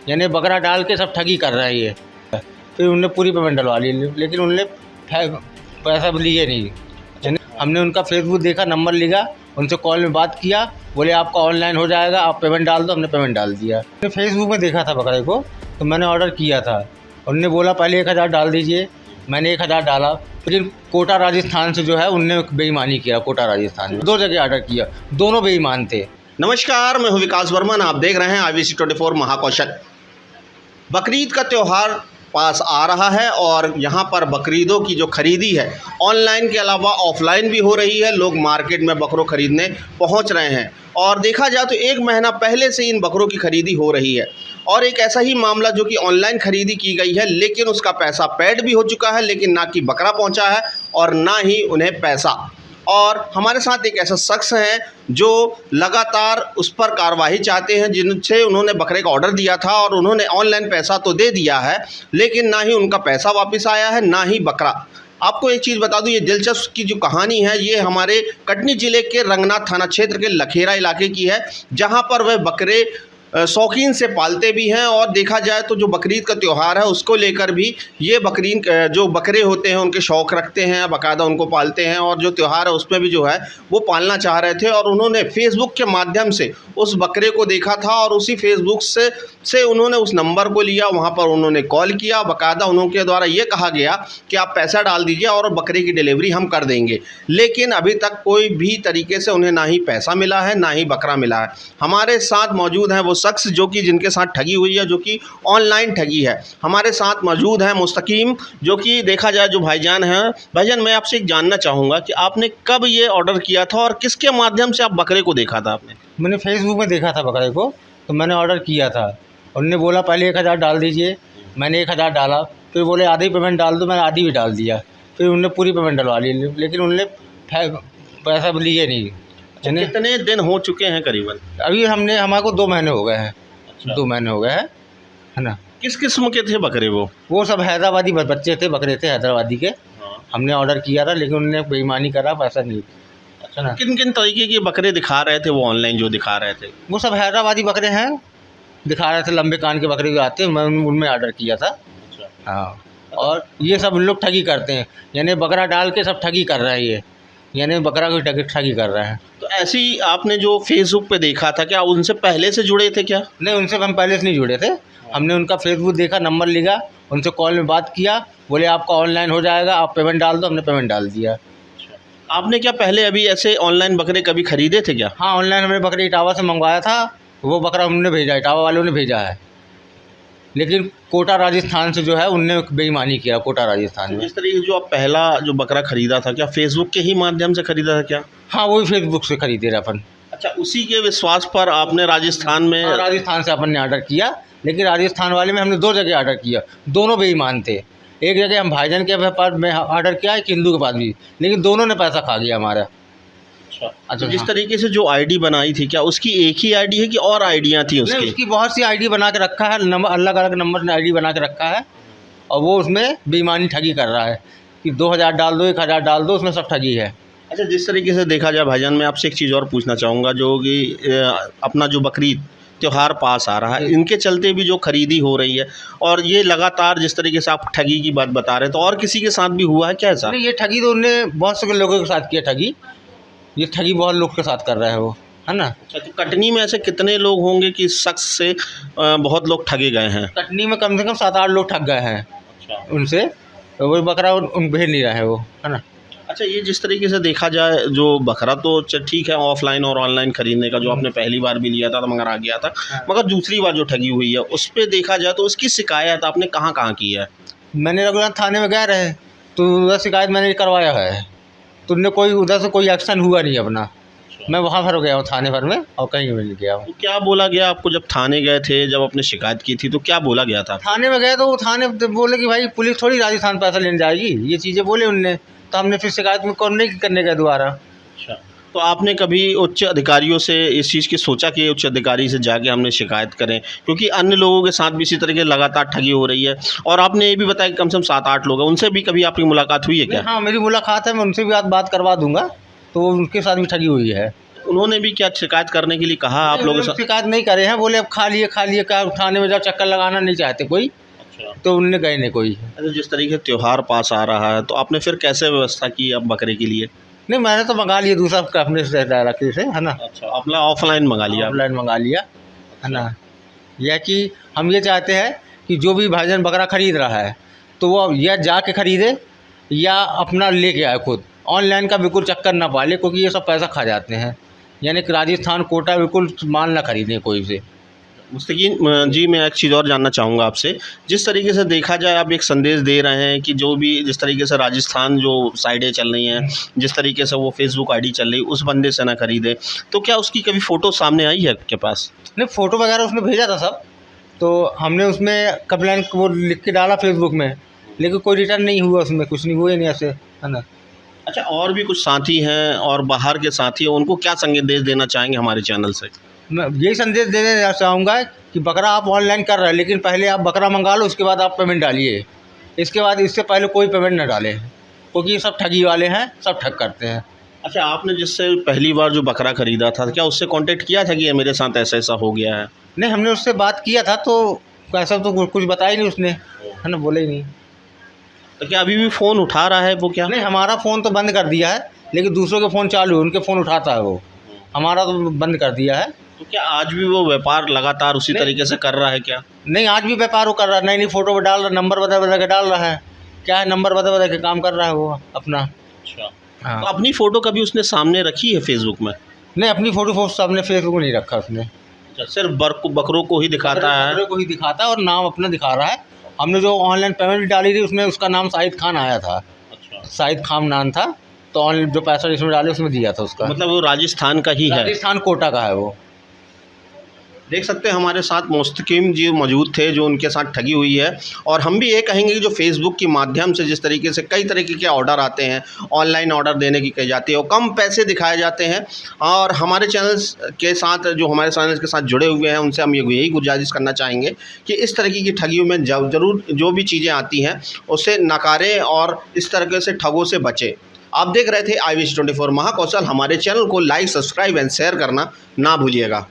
यानी बकरा डाल के सब ठगी कर रहा है ये। फिर उनने पूरी पेमेंट डलवा ली, लेकिन उनने पैसा लिए नहीं। यानी हमने उनका फेसबुक देखा, नंबर लिखा, उनसे कॉल में बात किया, बोले आपका ऑनलाइन हो जाएगा, आप पेमेंट डाल दो। हमने पेमेंट डाल दिया। मैंने फेसबुक में देखा था बकरे को, तो मैंने ऑर्डर किया था। उनने बोला पहले 1000 डाल दीजिए, मैंने 1000 डाला। लेकिन कोटा राजस्थान से जो है उनने बेईमानी किया। कोटा राजस्थान में 2 जगह ऑर्डर किया, दोनों बेईमान थे। नमस्कार, मैं हूं विकास वर्मन। आप देख रहे हैं IBC24 महाकौशल। बकरीद का त्यौहार पास आ रहा है और यहाँ पर बकरीदों की जो खरीदी है ऑनलाइन के अलावा ऑफलाइन भी हो रही है। लोग मार्केट में बकरों खरीदने पहुँच रहे हैं और देखा जाए तो 1 महीना पहले से इन बकरों की खरीदी हो रही है। और एक ऐसा ही मामला जो कि ऑनलाइन खरीदी की गई है, लेकिन उसका पैसा पेड भी हो चुका है, लेकिन ना कि बकरा पहुंचा है और ना ही उन्हें पैसा। और हमारे साथ एक ऐसा शख्स है जो लगातार उस पर कार्रवाई चाहते हैं जिनसे उन्होंने बकरे का ऑर्डर दिया था और उन्होंने ऑनलाइन पैसा तो दे दिया है, लेकिन ना ही उनका पैसा वापस आया है, ना ही बकरा। आपको एक चीज़ बता दूं, ये दिलचस्प की जो कहानी है ये हमारे कटनी ज़िले के रंगनाथ थाना क्षेत्र के लखेरा इलाके की है, जहां पर वह बकरे शौकीन से पालते भी हैं। और देखा जाए तो जो बकरीद का त्यौहार है उसको लेकर भी ये बकरीन जो बकरे होते हैं उनके शौक़ रखते हैं, बाकायदा उनको पालते हैं। और जो त्यौहार है उसमें भी जो है वो पालना चाह रहे थे और उन्होंने फेसबुक के माध्यम से उस बकरे को देखा था और उसी फेसबुक से उन्होंने उस नंबर को लिया, वहाँ पर उन्होंने कॉल किया। बाकायदा उनके द्वारा ये कहा गया कि आप पैसा डाल दीजिए और बकरे की डिलीवरी हम कर देंगे, लेकिन अभी तक कोई भी तरीके से उन्हें ना ही पैसा मिला है, ना ही बकरा मिला है। हमारे साथ मौजूद हैं वो शख्स जो कि जिनके साथ ठगी हुई है, जो कि ऑनलाइन ठगी है। हमारे साथ मौजूद है मुस्तकीम, जो कि देखा जाए जो भाईजान हैं। भाईजान, मैं आपसे एक जानना चाहूँगा कि आपने कब ये ऑर्डर किया था और किसके माध्यम से आप बकरे को देखा था? आपने? मैंने फेसबुक में देखा था बकरे को, तो मैंने ऑर्डर किया था। उन्होंने बोला पहले 1000 डाल दीजिए, मैंने 1000 डाला। फिर बोले आधी पेमेंट डाल दो, मैंने आधी भी डाल दिया। फिर उनने पूरी पेमेंट डलवा ली, लेकिन उनने पैसा लिए नहीं। कितने दिन हो चुके हैं करीबन? अभी हमारे को 2 महीने हो गए हैं। 2 महीने हो गए हैं, है ना। किस किस्म के थे बकरे? वो सब हैदराबादी बच्चे थे, बकरे थे हैदराबादी के। हमने ऑर्डर किया था, लेकिन उन्होंने बेईमानी करा, पैसा नहीं। अच्छा ना। किन किन तरीके के बकरे दिखा रहे थे वो ऑनलाइन जो दिखा रहे थे? वो सब हैदराबादी बकरे हैं, दिखा रहे थे। लंबे कान के बकरे जो आते हैं, मैं उनमें ऑर्डर किया था। हाँ, और ये सब लोग ठगी करते हैं, यानी बकरा डाल के सब ठगी कर रहे हैं ये, यानी बकरा को ठगी कर रहे हैं। तो ऐसी आपने जो फेसबुक पे देखा था, क्या उनसे पहले से जुड़े थे क्या? नहीं, उनसे हम पहले से नहीं जुड़े थे। हमने उनका फेसबुक देखा, नंबर लिखा, उनसे कॉल में बात किया, बोले आपका ऑनलाइन हो जाएगा, आप पेमेंट डाल दो। हमने पेमेंट डाल दिया। आपने क्या पहले अभी ऐसे ऑनलाइन बकरे कभी खरीदे थे क्या? हाँ, ऑनलाइन हमने बकरे इटावा से मंगवाया था। वो बकरा हमने भेजा, इटावा वालों ने भेजा है, लेकिन कोटा राजस्थान से जो है उनने बेईमानी किया। कोटा राजस्थान में जिस तरीके जो आप पहला जो बकरा खरीदा था, क्या फेसबुक के ही माध्यम से खरीदा था क्या? हाँ, वही फेसबुक से खरीदे रहे अपन। अच्छा, उसी के विश्वास पर आपने राजस्थान में? हाँ, राजस्थान से अपन ने ऑर्डर किया, लेकिन राजस्थान वाले में हमने 2 जगह ऑर्डर किया, दोनों बेईमान थे। एक जगह हम भाईजान के पास में ऑर्डर किया, एक हिंदू के पास भी, लेकिन दोनों ने पैसा खा गया हमारा। अच्छा, जिस तरीके से जो आईडी बनाई थी, क्या उसकी एक ही आईडी है कि और आईडियाँ थी उसकी? उसकी बहुत सी आईडी बना के रखा है, नंबर अलग अलग नंबर ने आईडी बना के रखा है, और वो उसमें बेईमानी ठगी कर रहा है कि 2000 डाल दो, 1000 डाल दो, उसमें सब ठगी है। अच्छा, जिस तरीके से देखा जाए भाईजान, मैं आपसे एक चीज़ और पूछना चाहूँगा, जो कि अपना जो बकरीद त्यौहार पास आ रहा है, इनके चलते भी जो खरीदी हो रही है और ये लगातार जिस तरीके से आप ठगी की बात बता रहे हैं, तो और किसी के साथ भी हुआ है क्या ऐसा? नहीं, ये ठगी तो उनने बहुत से लोगों के साथ किया ठगी। ये ठगी बहुत लोग के साथ कर रहा है वो, है ना। अच्छा, तो कटनी में ऐसे कितने लोग होंगे कि इस शख्स से बहुत लोग ठगे गए हैं? कटनी में कम से कम 7-8 लोग ठग गए हैं। अच्छा, उनसे तो वो बकरा उन भेज नहीं रहा है वो, है ना। अच्छा, ये जिस तरीके से देखा जाए जो बकरा तो ठीक है, ऑफलाइन और ऑनलाइन खरीदने का जो आपने पहली बार भी लिया था तो मगर आ गया था, मगर दूसरी बार जो ठगी हुई है उस पर देखा जाए तो उसकी शिकायत आपने कहाँ कहाँ की है? मैंने रघुनाथ थाने में गए रहे, तो उधर शिकायत मैंने करवाया है, तो उनने कोई उधर से कोई एक्शन हुआ नहीं अपना। मैं वहाँ पर गया हूँ थाने पर में, और कहीं मिल गया हूँ। तो क्या बोला गया आपको जब थाने गए थे, जब आपने शिकायत की थी, तो क्या बोला गया था? थाने में गए तो वो थाने बोले कि भाई पुलिस थोड़ी राजस्थान पैसा लेने जाएगी, ये चीज़ें बोले उनने। तो हमने फिर शिकायत में करने गए दोबारा। अच्छा, तो आपने कभी उच्च अधिकारियों से इस चीज़ की सोचा कि उच्च अधिकारी से जाके हमने शिकायत करें, क्योंकि अन्य लोगों के साथ भी इसी तरह के लगातार ठगी हो रही है? और आपने ये भी बताया कि कम से कम 7-8 लोग हैं, उनसे भी कभी आपकी मुलाकात हुई है क्या? हाँ, मेरी मुलाकात है, मैं उनसे भी आज बात करवा दूंगा, तो उनके साथ भी ठगी हुई है। उन्होंने भी क्या शिकायत करने के लिए कहा आप लोगों से? शिकायत नहीं करे हैं, बोले अब खा लिए क्या थाने में जाओ, चक्कर लगाना नहीं चाहते कोई, अच्छा। तो उनने गए नहीं कोई। अच्छा, जिस तरीके से त्यौहार पास आ रहा है तो आपने फिर कैसे व्यवस्था की अब बकरे के लिए? नहीं, मैंने तो मंगा लिया दूसरा अपने से डायरेक्टली से, है ना, अच्छा, अपना ऑफलाइन मंगा लिया? ऑनलाइन मंगा लिया, है ना। यह कि हम ये चाहते हैं कि जो भी भाईजान बकरा खरीद रहा है तो वो या जाके खरीदे या अपना लेके आए खुद, ऑनलाइन का बिल्कुल चक्कर ना पाले, क्योंकि ये सब पैसा खा जाते हैं। यानी कि राजस्थान कोटा बिल्कुल माल ना खरीदें कोई से। मुस्तकीन जी, मैं एक चीज़ और जानना चाहूँगा आपसे। जिस तरीके से देखा जाए, आप एक संदेश दे रहे हैं कि जो भी जिस तरीके से राजस्थान जो साइडें चल रही हैं, जिस तरीके से वो फेसबुक आईडी चल रही है, उस बंदे से ना खरीदे, तो क्या उसकी कभी फ़ोटो सामने आई है आपके पास? नहीं, फ़ोटो वगैरह उसने भेजा था सब, तो हमने उसमें कंप्लेन वो लिख के डाला फेसबुक में, लेकिन कोई रिटर्न नहीं हुआ उसमें, कुछ नहीं हुआ नहीं ऐसे, है ना। अच्छा, और भी कुछ साथी हैं और बाहर के साथी हैं, उनको क्या संदेश देना चाहेंगे हमारे चैनल से? मैं यही संदेश देना चाहूँगा कि बकरा आप ऑनलाइन कर रहे हैं, लेकिन पहले आप बकरा मंगा लो, उसके बाद आप पेमेंट डालिए। इसके बाद इससे पहले कोई पेमेंट ना डालें, क्योंकि ये सब ठगी वाले हैं, सब ठग करते हैं। अच्छा, आपने जिससे पहली बार जो बकरा ख़रीदा था, क्या उससे कांटेक्ट किया था कि ये मेरे साथ ऐसा-ऐसा हो गया है? नहीं, हमने उससे बात किया था, तो ऐसा तो कुछ बताया ही नहीं उसने, है ना, बोला ही नहीं। तो क्या अभी भी फ़ोन उठा रहा है वो क्या? नहीं, हमारा फ़ोन तो बंद कर दिया है, लेकिन दूसरों के फ़ोन चालू है, उनके फ़ोन उठाता है वो, हमारा तो बंद कर दिया है। तो क्या आज भी वो व्यापार लगातार उसी तरीके से कर रहा है क्या? नहीं, आज भी व्यापार वो कर रहा है, नई नई फ़ोटो डाल रहा है, नंबर बता के डाल रहा है, क्या है, नंबर बता के काम कर रहा है वो अपना। अच्छा। हाँ। तो अपनी फ़ोटो कभी उसने सामने रखी है फेसबुक में? नहीं, अपनी फ़ोटो सामने फेसबुक नहीं रखा उसने, अच्छा, सिर्फ बकरों को ही दिखाता है? बकरे को ही दिखाता है और नाम अपना दिखा रहा है। हमने जो ऑनलाइन पेमेंट डाली थी उसमें उसका नाम शाहिद खान आया था। अच्छा। शाहिद खान नाम था, तो ऑनलाइन जो पैसा जिसमें डाले उसमें दिया था उसका। मतलब वो राजस्थान का ही है? राजस्थान कोटा का है वो। देख सकते हैं हमारे साथ मुस्तकीम जी मौजूद थे, जो उनके साथ ठगी हुई है। और हम भी ये कहेंगे कि जो फेसबुक के माध्यम से जिस तरीके से कई तरीके के ऑर्डर आते हैं, ऑनलाइन ऑर्डर देने की कही जाती है और कम पैसे दिखाए जाते हैं, और हमारे चैनल्स के साथ जो हमारे चैनल्स के साथ जुड़े हुए हैं उनसे हम यही गुजारिश करना चाहेंगे कि इस तरीके की ठगियों में ज़रूर जो भी चीज़ें आती हैं उसे नकारें और इस तरीके से ठगों से बचें। आप देख रहे थे IVC 24 महाकौशल। हमारे चैनल को लाइक, सब्सक्राइब एंड शेयर करना ना भूलिएगा।